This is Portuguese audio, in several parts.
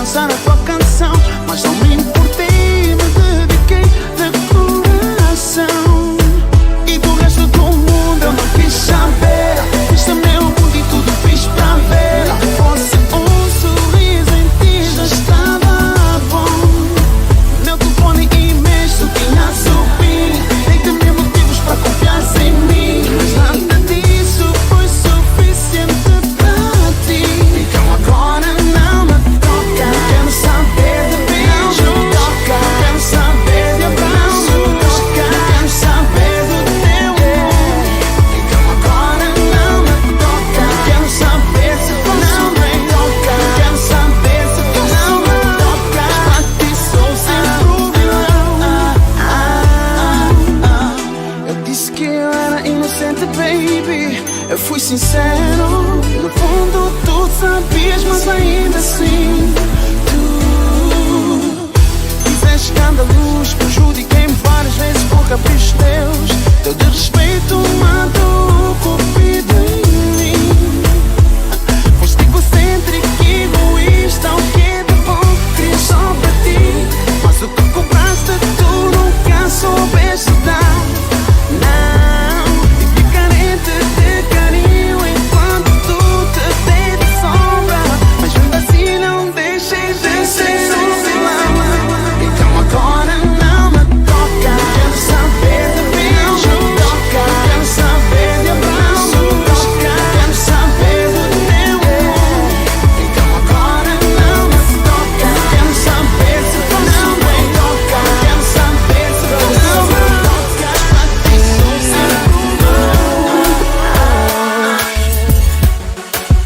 dançar a tua canção, mas não me importei, me dediquei de coração. E do resto do mundo eu não quis saber. Este é meu mundo e tudo fiz pra ver. Fosse sorriso em ti já estava bom. Meu telefone e e-mails eu tinha subido. Dei-te mil motivos para confiar em mim, mas nada disso foi suficiente para ti. Então agora não me toca. Quero saber de beijo, toca. Quero saber de abraço, toca. Quero saber do teu amor. Então agora não me toca. Quero saber se tu não me toca. Quero saber se tu não me toca. Pra ti sou sempre o vilão. Eu disse que eu era inocente, baby. Eu fui sincero. No fundo tu sabias, mas ainda assim tu fizeste escândalos. Prejudiquei-me várias vezes por caprichos teus. Teu desrespeito matou o cupido em mim. Foste egocêntrico, egoísta. O que é de bom queria só para ti, mas o que cobraste tu nunca soubeste dar. Não, fiquei carente de carinho enquanto tu te dei de sombra, mas ainda assim não deixei de ser um vilão. Então agora não me toca. Quero saber de beijo, toca. Quero saber de abraço, toca. Quero saber do teu amor. Então agora não me toca. Quero saber se tu não me toca. Quero saber se tu não me toca.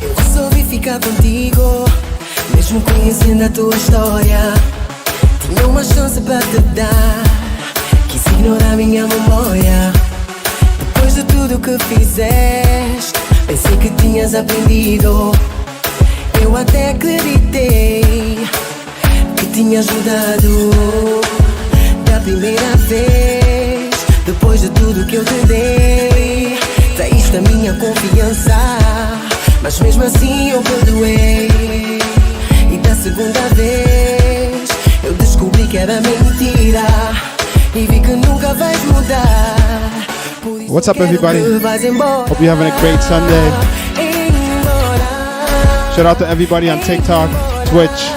Eu resolvi ficar contigo, mesmo conhecendo a tua história. Tinha uma chance para te dar, quis ignorar minha memória. Depois de tudo que fizeste, pensei que tinhas aprendido. Eu até acreditei que tinha ajudado da primeira vez. Depois de tudo que eu te dei, traíste a minha confiança, mas mesmo assim eu perdoei. E da segunda vez eu descobri que era mentira e vi que nunca vais mudar. What's up, everybody? Hope you're having a great Sunday. Shout out to everybody on TikTok, Twitch,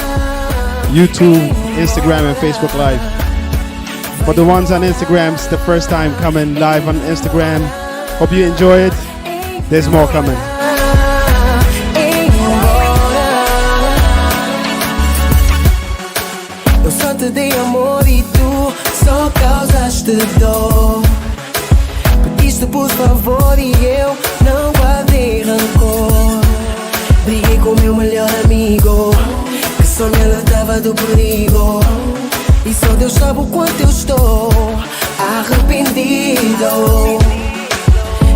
YouTube, Instagram, and Facebook Live. For the ones on Instagram, it's the first time coming live on Instagram. Hope you enjoy it. There's more coming. Eu só te dei amor e tu só causaste dor. Pediste por favor e eu não guardei rancor. Briguei com meu melhor amigo, que só me alertava do perigo. E só Deus sabe o quanto eu estou arrependido.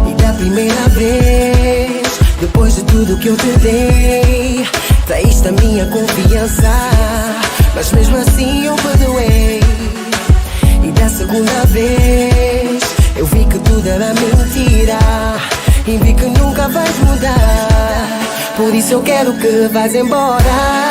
E da primeira vez, depois de tudo que eu te dei, traíste a minha confiança, mas mesmo assim eu perdoei. E da segunda vez eu vi que tudo era mentira e vi que nunca vais mudar. Por isso eu quero que vás embora.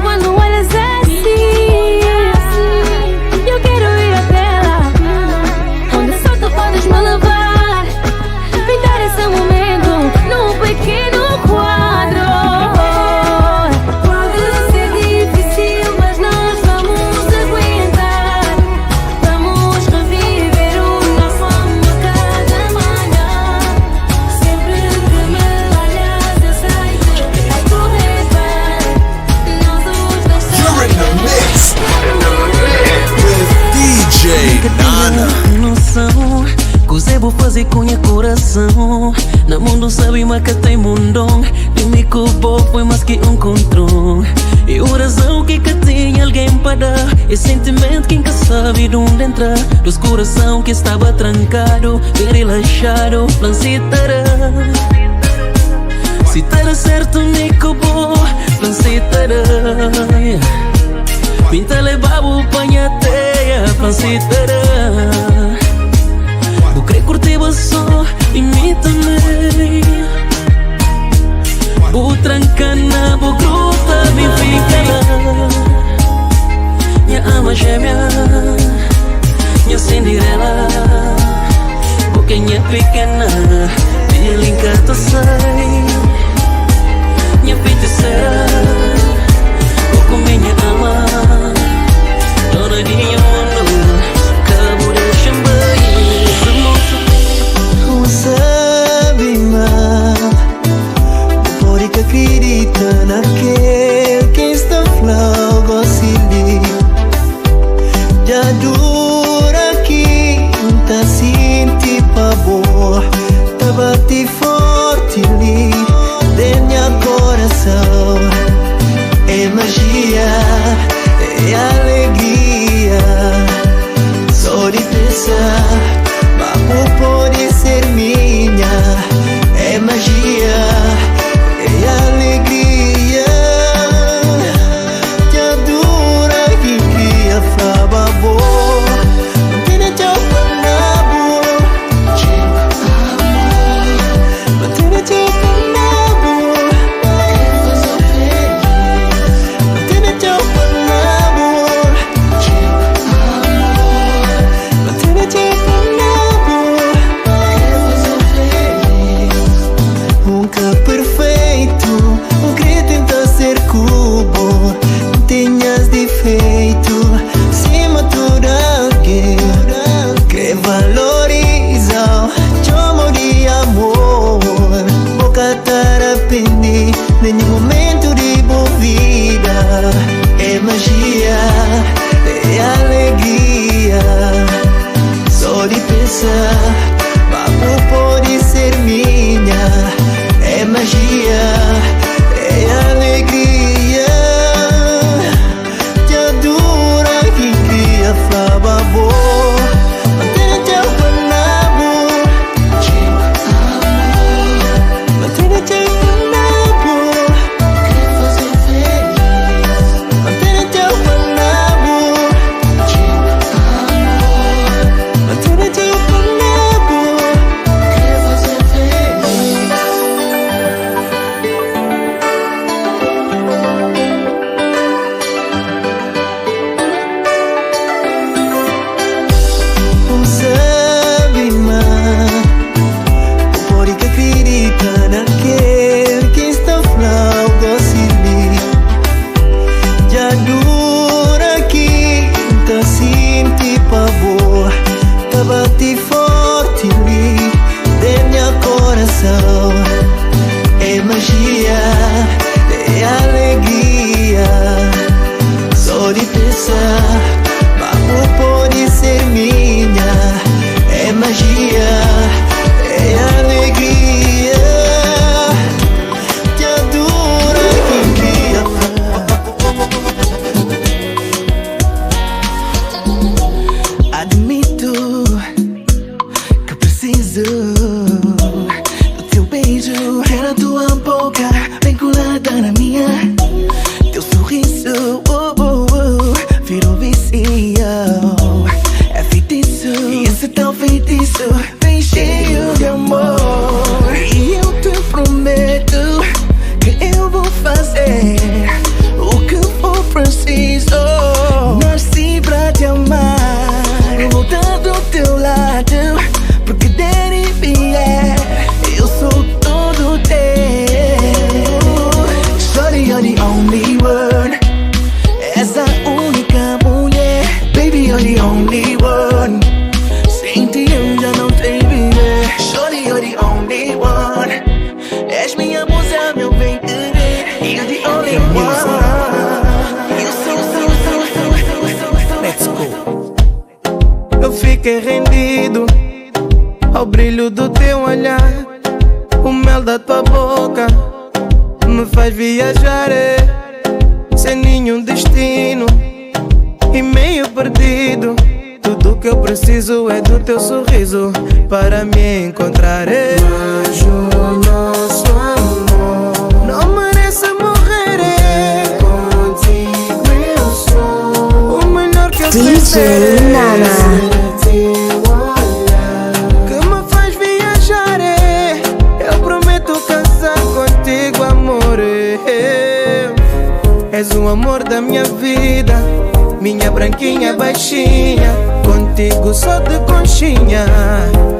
Quando olhas assim, eu quero Funana. Noção, coisa vou fazer com minha coração. Na mundo sabe mas que tem mundão. De mim que o bom foi mais que um controle. E o razão que tem alguém para dar. E sentimento que nunca sabe de onde entrar. Dos coração que estava trancado, bem relaxado, lancetara. Se tá certo, me cobo, lancetara. Pinta levava o panhateia, lancetara. Vou querer curtir você e me também. Vou trancar na vou gruta, me fica lá. Minha ama gêmea, minha Cinderela. Porque minha pequena, minha lincata sai. Minha feiticeira, pouco minha ama. Dona de minha mano, cabo de champanhe. Sabi mas pode que acredita naquele que está flaugo assim. Já dura aqui, tá senti pavor, tá bate forte ali, dentro meu coração. É magia, é alegria, só de pensar, mas pode ser minha. É magia, é alegria, já dura que cria fava boa. Não tem tchau pra nabo, não tem tchau pra nabo, não tem tchau pra nabo, não tem tchau pra nabo. Nunca perfeito, querer tentar ser cubo. Não tenhas defeito, cima tudo alguém que valoriza o amor de amor. Boca arrependi, nenhum momento de boa vida. É magia, é alegria, só de pensar, mas pode ser minha. É magia, é alegria, já dura que cria fava boa. Mantém tchau pra nabo, mantém tchau pra nabo, mantém tchau pra nabo, mantém tchau pra nabo. Sabi mas pode que acredita naquele que está flaugo assim. Já dura que tá senti pavor, tá bate forte ali dentro meu coração. É magia, é alegria, só de pensar, mas pode ser minha. É magia, é alegria, já dura que cria. Admito que preciso do teu beijo, é na tua boca, bem colada na minha. Teu sorriso, virou vício, é feitiço, e esse tal feitiço vem cheio de amor. E eu te prometo que eu vou fazer o que for preciso. Nasci pra te amar, eu vou estar do teu lado, porque der e vier, eu sou todo teu. Shorty, you're the only one, és a única mulher. Baby, you're the only one. Sem ti eu já não tenho fiquei rendido ao brilho do teu olhar. O mel da tua boca me faz viajar, sem nenhum destino e meio perdido. Tudo que eu preciso é do teu sorriso para me encontrar. Mas o nosso amor não merece morrer. Contigo eu sou o melhor que eu sei ser. Teu olhar que me faz viajar. Eu prometo casar contigo, amor. És o amor da minha vida, minha branquinha baixinha. Contigo só de conchinha,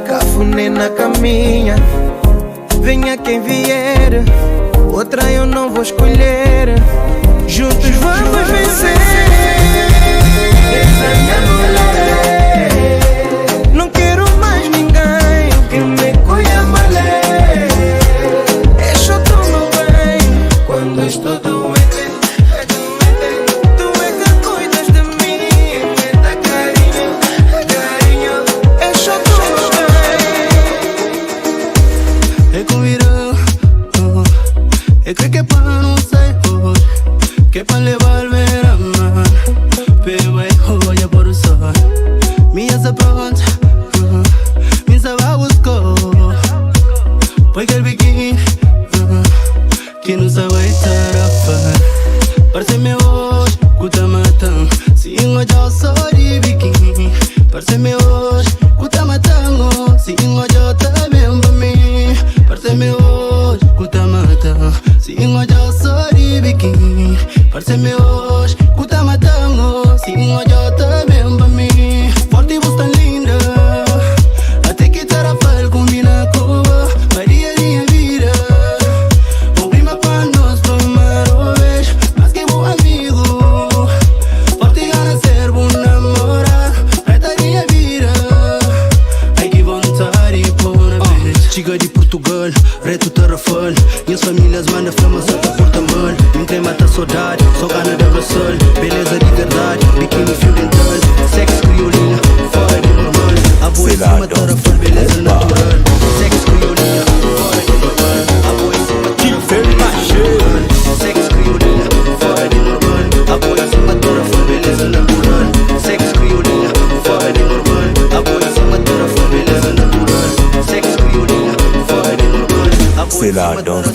cafuné na caminha. Venha quem vier, outra eu não vou escolher. Juntos vamos vencer. Essa é minha mulher. Não quero mais ninguém que me cuida mal. É só tu, meu bem, quando estou doente. Creo que para no ser hoy, que para le volver a amar. Pero voy a por usar. Minha se pronto, minha se va a buscar. Porque el bikini, que nos vai tarafar. Parece-me hoje, cuta matando. Se eu sou de bikini. Parece-me hoje, cuta matando. Se eu também para mim. Parece-me hoje, cuta matando. Se eu sou de bikini. Parece-me hoje, cuta matando. Se eu também para mim. Forte e você tão linda. Até que tarafal combina com Maria minha vida. Um prima para nós tomar o beijo. Mas que bom amigo. Forte e gana ser bom namorado. Reta minha vida. Ai que vontade por na vez. Chica de Portugal, reto tarafal. Minhas famílias mandam flama só pra Portugal. Ninguém mata saudade, só gana da sol. Beleza de verdade, biquíni fio dental. Sexo criolinha, fora de normal. A boa em cima tarafal, beleza natural. Sexo criolinha, fora de normal. A boa em cima tarafal, sexo criolinha, fora de normal. A boa em cima tarafal, beleza natural. Sexo criolinha, fora de normal. A boa em cima tarafal, beleza natural. Sexo criolinha, fora de normal. C'est la danse du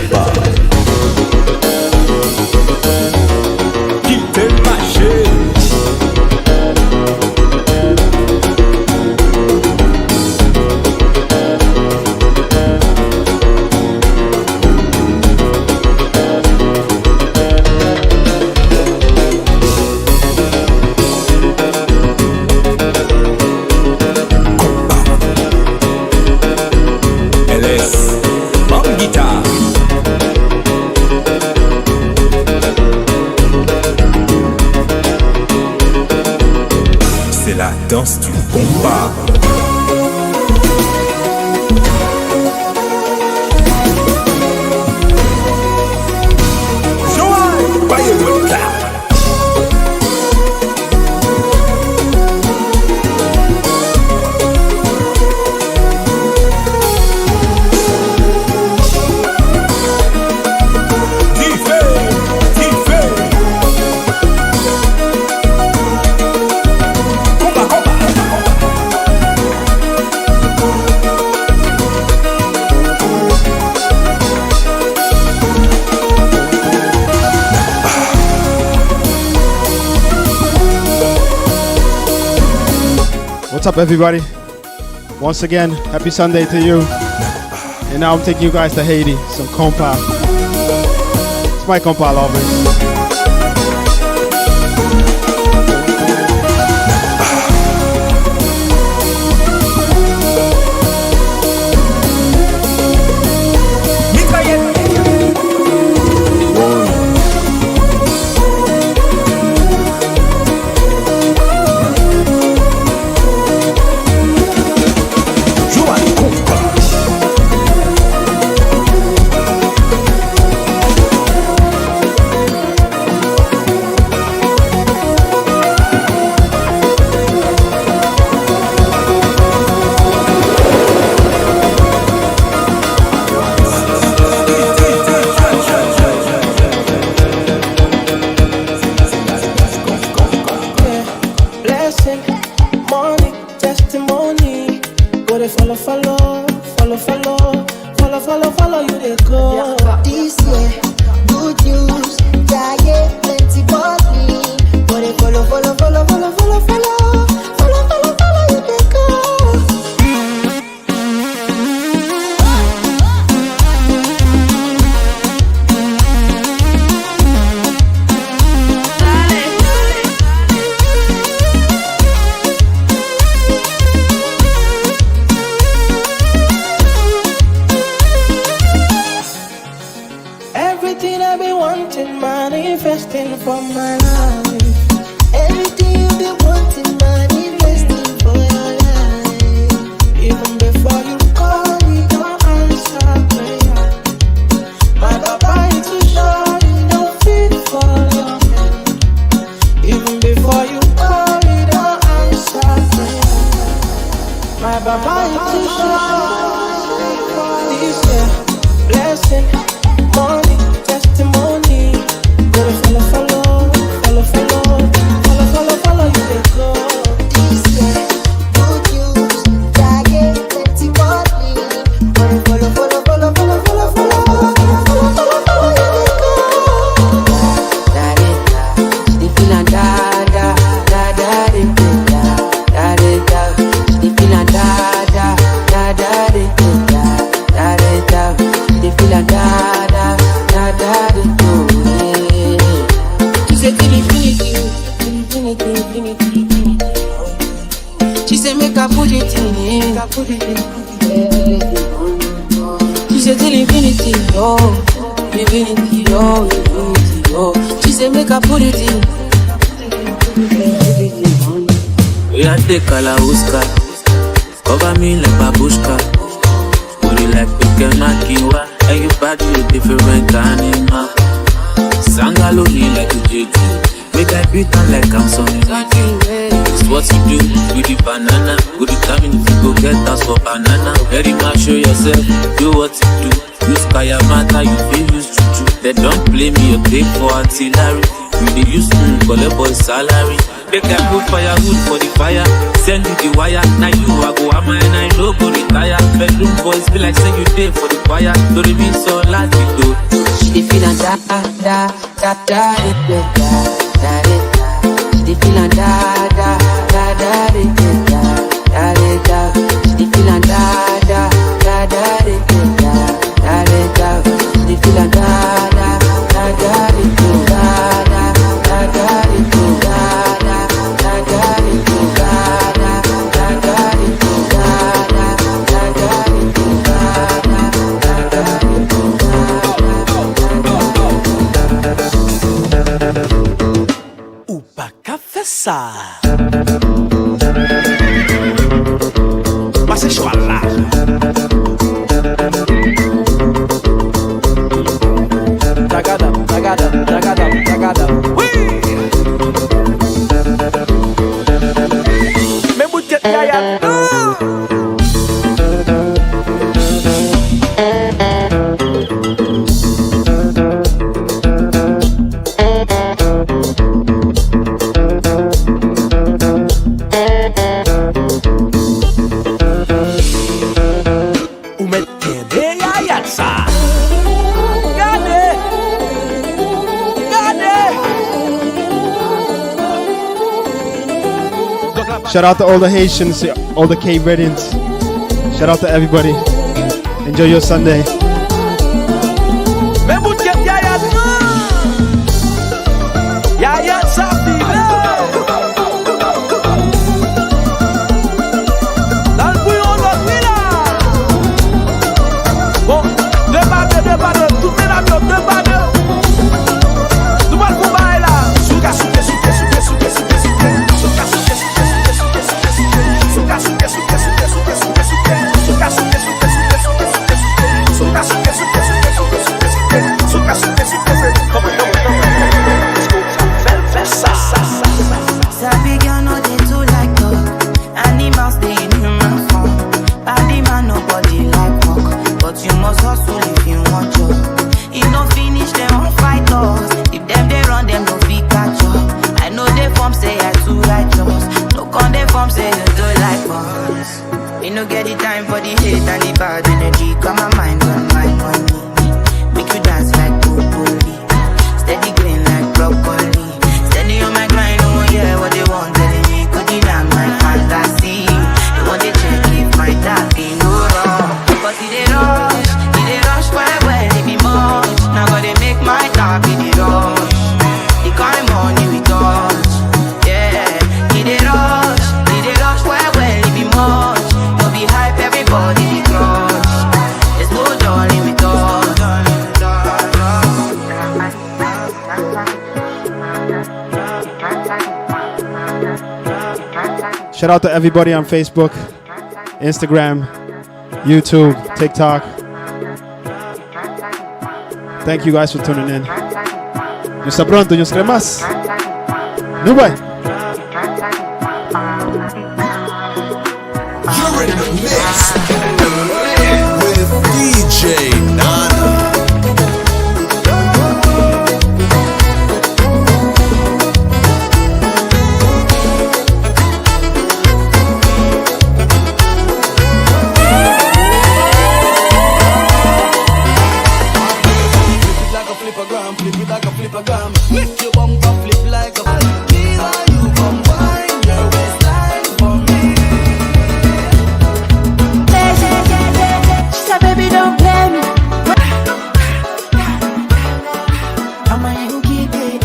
Kompa. Qui fait marcher? Danse du Kompa. Joël, Baile Funk. What's up, everybody? Once again, happy Sunday to you. And now I'm taking you guys to Haiti, some Kompa. It's my Kompa lovers. follow, follow, follow, follow, follow, follow, follow you they go. This year, good news, yeah, yeah, plenty body. But they follow, follow, follow, follow, follow, follow, follow, follow, follow you they go. Everything I've been wanting, manifesting for my life. Everything you've been wanting, manifesting for your life. Even before you call, we don't answer prayer. My papa is too sure, he don't fit for your hand. Even before you call, we don't answer prayer. My papa is too sure. This year, blessing, money, testimony. Gotta follow, follow, follow, follow, follow, follow, follow you they go. This year, good news, yeah, plenty money. Gotta follow, follow, follow, follow, follow, follow, follow, follow, follow you they go. Da da, she feelin' da da, da da da da da da. She feelin' da da, da da da da da da. She feelin' da. She said till infinity, infinity, infinity, infinity. She said make her put it in, She said till infinity, oh, infinity, oh, infinity, oh. She said make her put it in. We are the Kalauska, cover me like babushka. Booty like Pikemakiwa, and you body a different animal. Sangalo me like a JT, make I beat on like I'm Sonny. It's what you do with the banana. Good determine if you go get us for banana. Very much show yourself, do what you do. Use kaya mata, you feel use juju. They don't play me or take for artillery. You dey use collect boy salary. They can put firewood for the fire. Send you the wire. Now you I go am and I no go retire. Bedroom boys be like say you dey for the choir. Don't be so last we do. She feelin' da da da da da da da da. She feelin' da da da da da da da. She feelin' da da da da da da da. She feelin' da da da da da Mas é choalá. Tagadam, tagadam, tagadam, tagadam. Me butet yaya. Shout out to all the Haitians, all the Cape Verdeans. Shout out to everybody. Enjoy your Sunday. Sabi. We no get the time for the hate and the bad energy. Got my mind on my money. Make you dance like broccoli. Steady green like broccoli. Steady on my grind, oh yeah, what they want telling me. Could deny my fantasy. They want to check if my tapping go wrong. But it rush, where they be much. Now gotta make my tapping it rush. The kind of money we touch. Yeah, it rush, where they be much. No be hype, everybody be crush. It's more darling we touch. Shout out to everybody on Facebook, Instagram, YouTube, TikTok. Thank you guys for tuning in. Yo está pronto, yo os queremos más. No way. You're in the mix with DJ Nana. Make your bumper flip like a Viva, you combine your waistline for me. Baby, don't play me. I'm a Yankee, baby.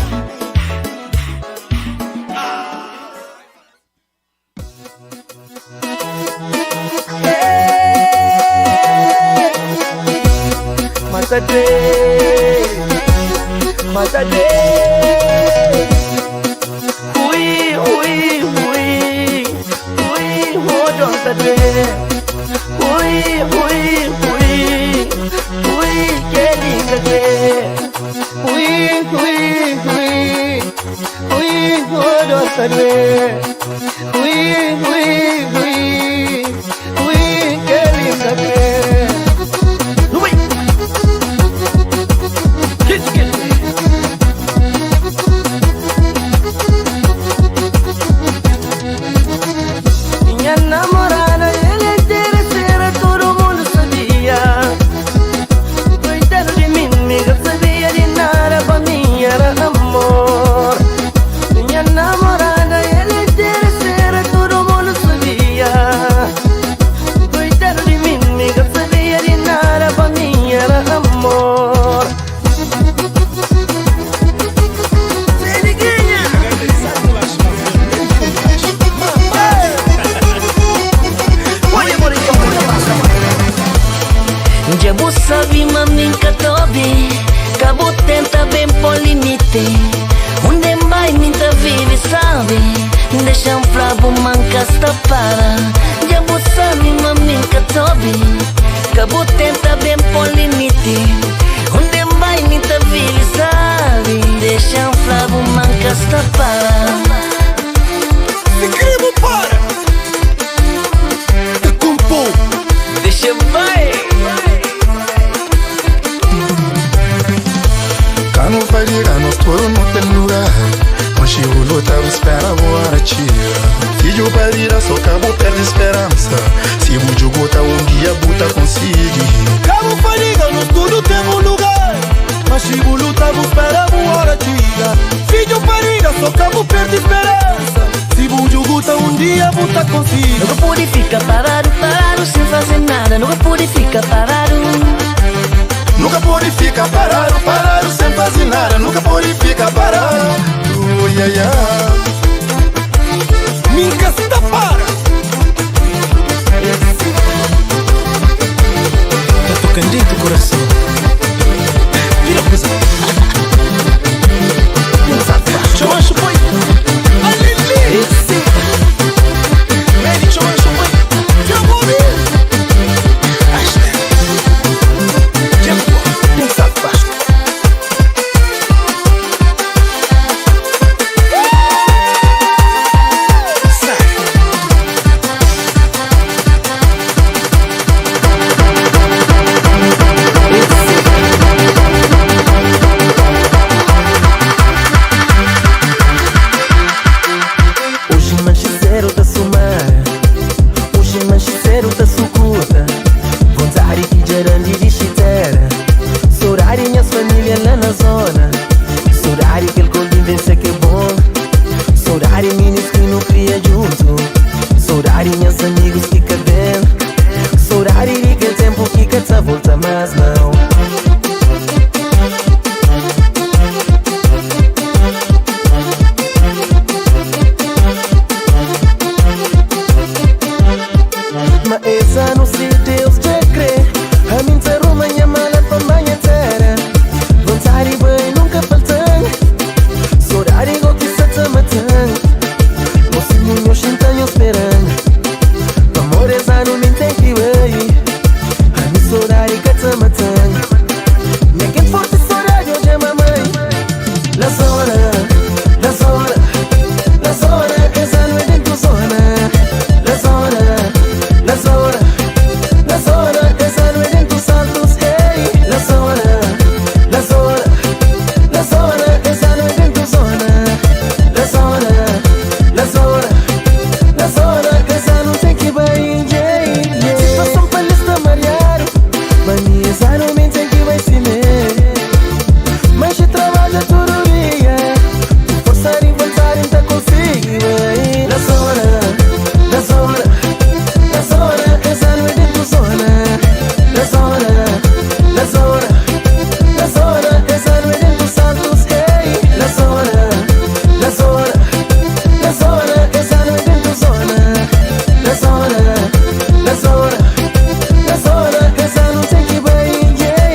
Matade. Oui, hold on today. Oui, getting today. Oui, hold on today. Oui, getting today. Minha namorada, ele é interesseira, todo mundo sabia. Coitado de mim, nunca sabia de nada, pra mim era amor. Minha namorada, ele é interesseira, todo mundo sabia. Coitado de mim, nunca sabia de nada, pra mim era amor. Jabu sabe mamin katobi, cabo tenta bem por limite. Onde vai minta vive sabe, deixa um flabo mancas para. Jabu sabe mamin katobi, cabo tenta bem por limite. Onde vai minta vive sabe, deixa um flabo mancas para. Se crimo para te compor. Deixa vai. Cano vai ligar, nós todos não tem lugar. Mas o luta espera boa tia. Filho vai virar, só cabo perde esperança. Se o jogo tá dia, buta consegue. Cabo vai ligar, nós todos temos lugar. Mas se o luta espera boa tia. Filho vai virar, só cabo perde esperança. Se o jogo tá dia, buta consegue. Nunca pude ficar parado sem fazer nada. Nunca pude ficar parado. Nunca pode ficar parado sem fazer nada. Nunca pode ficar parado. Nunca está para. Tá tocando dentro do coração. Vira coisa. Chama a chupoi. Alili. Ele chama a chupoi. Jamori. Saudade meus amigos fica bem. Saudade de aquele tempo que tá volta mais não. Mas essa não se Deus já crê. A mim te arruma minha mala pra manhã terra. Vontade bem nunca faltando. Saudade igual que se te matando. Você não chantanho esperando. Amor essa não nem tem que ir. A mim saudade que te matando. Me quem forte saudade hoje é mamãe. La zona, la zona, la zona. Essa não é dentro zona. La zona, la zona, la zona. Essa não é dentro saltos. Hey, la zona, la zona, la zona. Essa não é dentro zona. La zona, la zona, la zona. Essa não tem que bem, yeah. Situação pra lista mariado. Mas essa não me tem que vai se ver. Mas se trabalha todo dia. Forçar em voltar em tá consigo. La zona, la zona, la zona. Essa não é dentro zona. La zona, la zona, la zona. Essa não é dentro saltos. Hey, la zona, la zona, la zona. Essa não é dentro zona. La zona, la zona, la zona. Essa não tem que bem, yeah.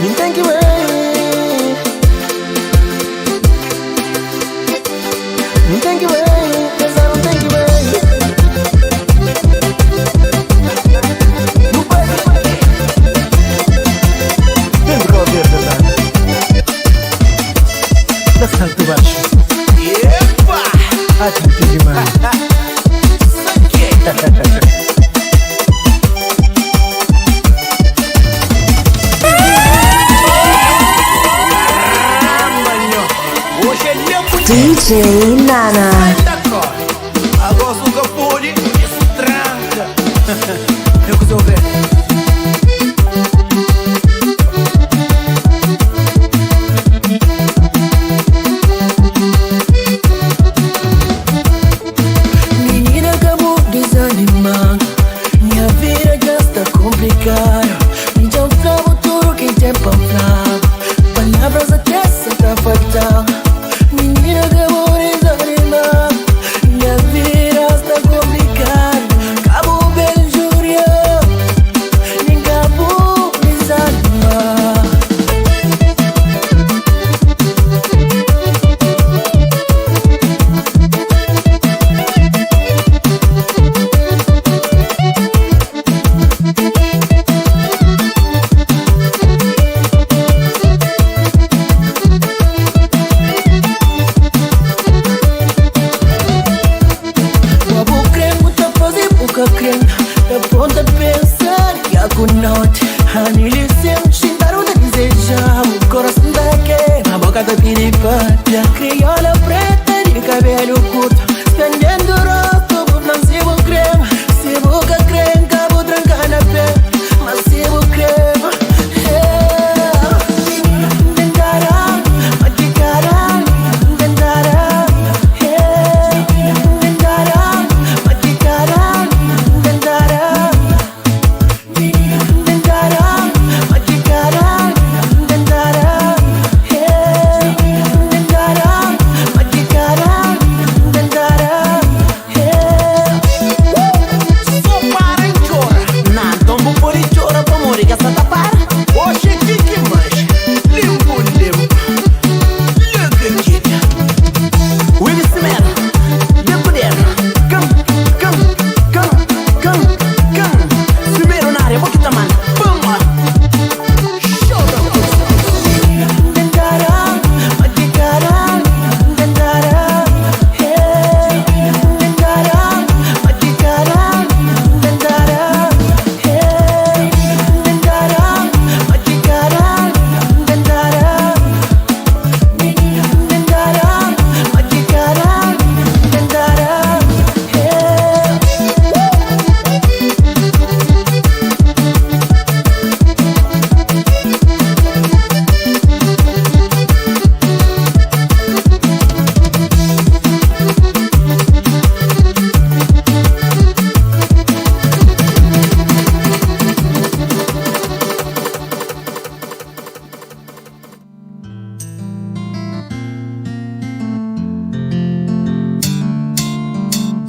Nem tem que bem. Nem tem que bem. Essa não tem que bem. Não vai. Vem pra ouvir, verdade. Da salto baixo. Epa! Ah, tem que demais. Hoje é tempo de DJ Nana. d'accord. Agora nunca pôde, isso tranca. Eu resolver. Menina, acabou desanimando. Minha vida já está complicada. Me já travo tudo que tem pra falar. Palavras até se tá faltando. Menina, acabou desanimando. Minha vida está complicada. Acabou bem júria. Nem acabou desanimar. Bobo creme, muita fazer pouca creme. Tá pronta a pensar e a noite. A nele sempre xingaram de desejar. O coração daqui, a boca da piripata. Crioula preta de cabelo curto. Estendendo o rosto, por não se vou creme. Se boca creme, cabo trancar na pé. Mas se vou creme, tentará, maticará, tentará, tentará, maticará, tentará, tentará, maticará, tentará, tentará, maticará, tentará.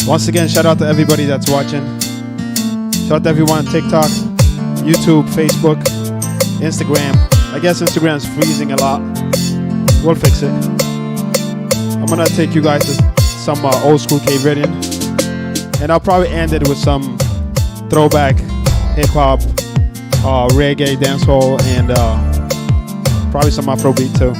Once again, shout out to everybody that's watching. Shout out to everyone on TikTok, YouTube, Facebook, Instagram. I guess Instagram's freezing a lot. We'll fix it. I'm gonna take you guys to some old school Cape Verdean, and I'll probably end it with some throwback hip hop, reggae, dancehall, and probably some afrobeat too.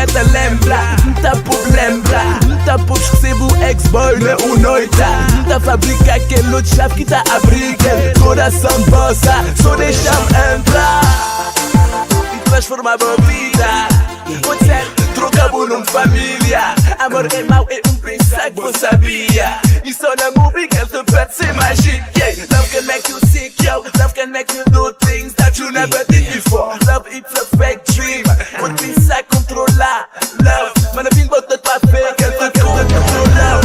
Te lembra, ta pour lembra, ta pour perceber o ex-boy não é noite. Ta fabrica aquele outro chave que tá abriga. Coração bossa, só deixa-me entrar e transformar a vida. Pode ser, trocamos numa família. Amor é mau, é princesa que você sabia. E só na movie que ele te pede ser mágico. Love can make you sick, yo. Love can make you do things that you never did before. Love it's a fake dream. Pode pensar controlar. Love, mas na vida bota pra ver que ele te controlar.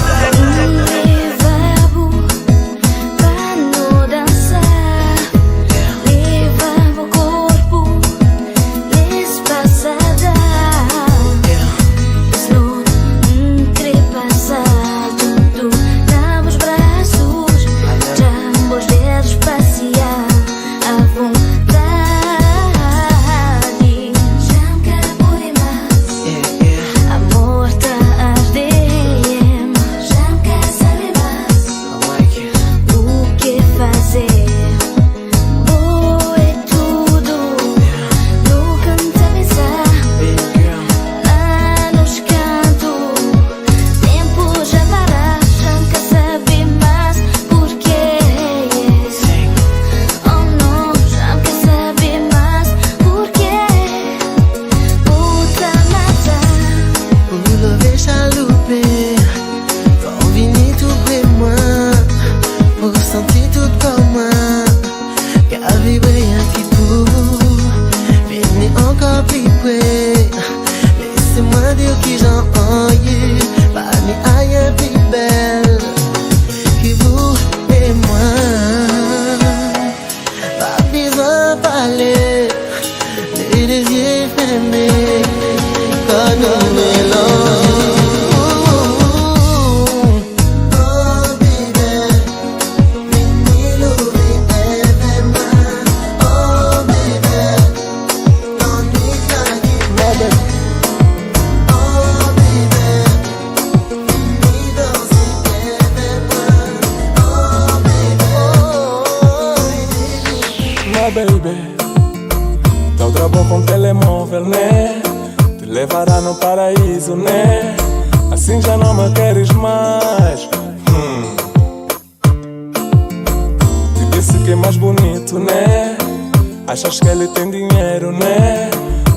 Achas que ele tem dinheiro, né?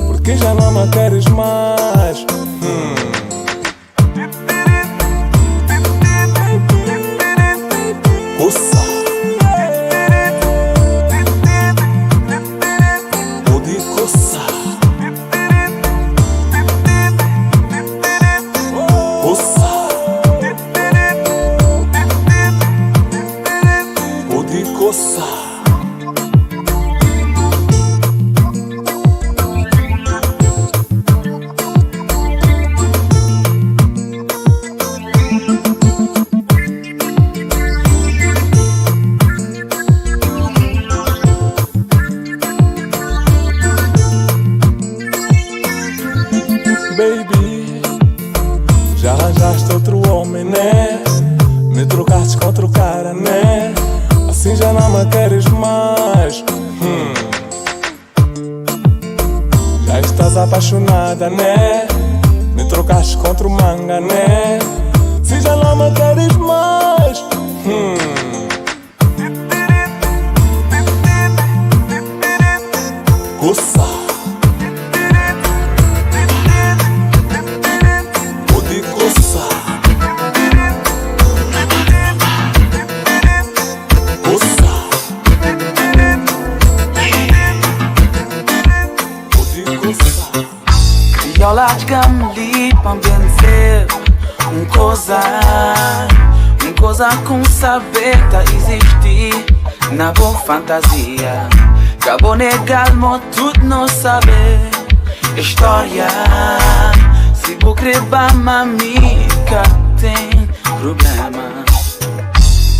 Porque já não me queres mais. Ussa. O de coça. Ussa. O de coça. Baby, já arranjaste outro homem, né? Me trocaste com outro cara, né? Assim já não me queres mais. Já estás apaixonada, né? Me trocaste com outro manga, né? Se já não me queres mais. Coça. Violas gamli para vencer coisa com saber tá existir na boa fantasia. Acabou negar, mas tudo não saber história. Se vou crer, mamica tem problema.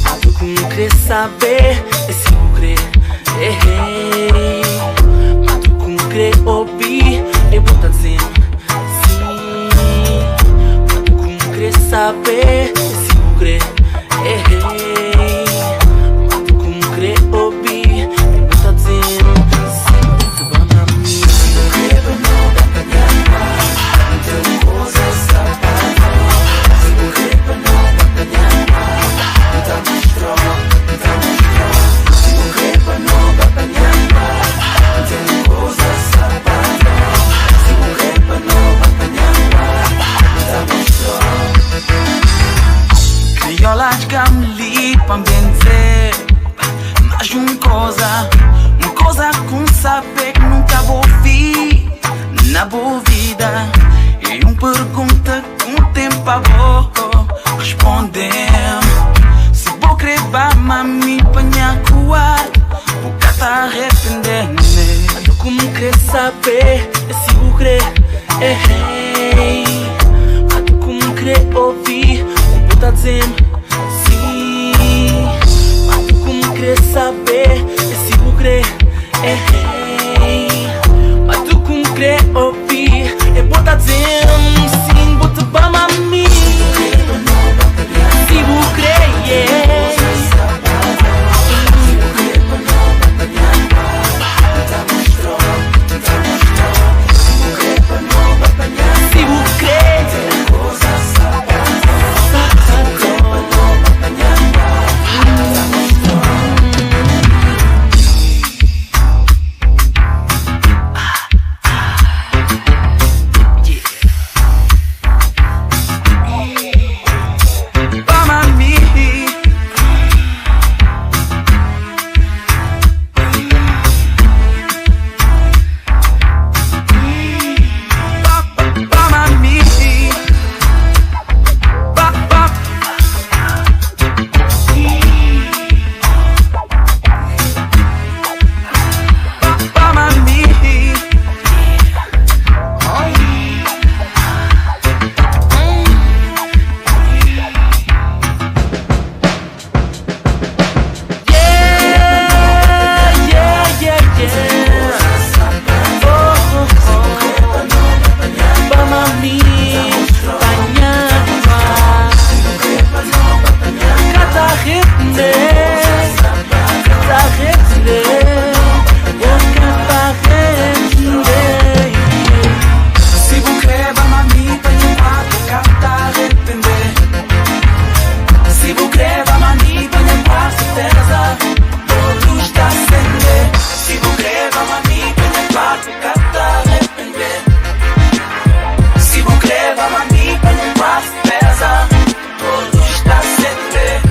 Mas o que não quer saber é se vou crer, mas o que não quer ouvir é botar dizendo sim. Mas o que não quer saber é se vou crer, mas o que não quer ouvir é botar dizendo sim. vi na boa vida. E pergunta com tempo a boca responder. Se vou querer mami panha coar, vou tá arrepender. Como querer saber se vou querer como querer ouvir o que tá dizendo sim. Como querer saber se vou querer mas tu como querer ouvir é bom tá dizendo sim. Bota pra mami se vou querer se vou querer Se vou querer, vai mani, vai nem quase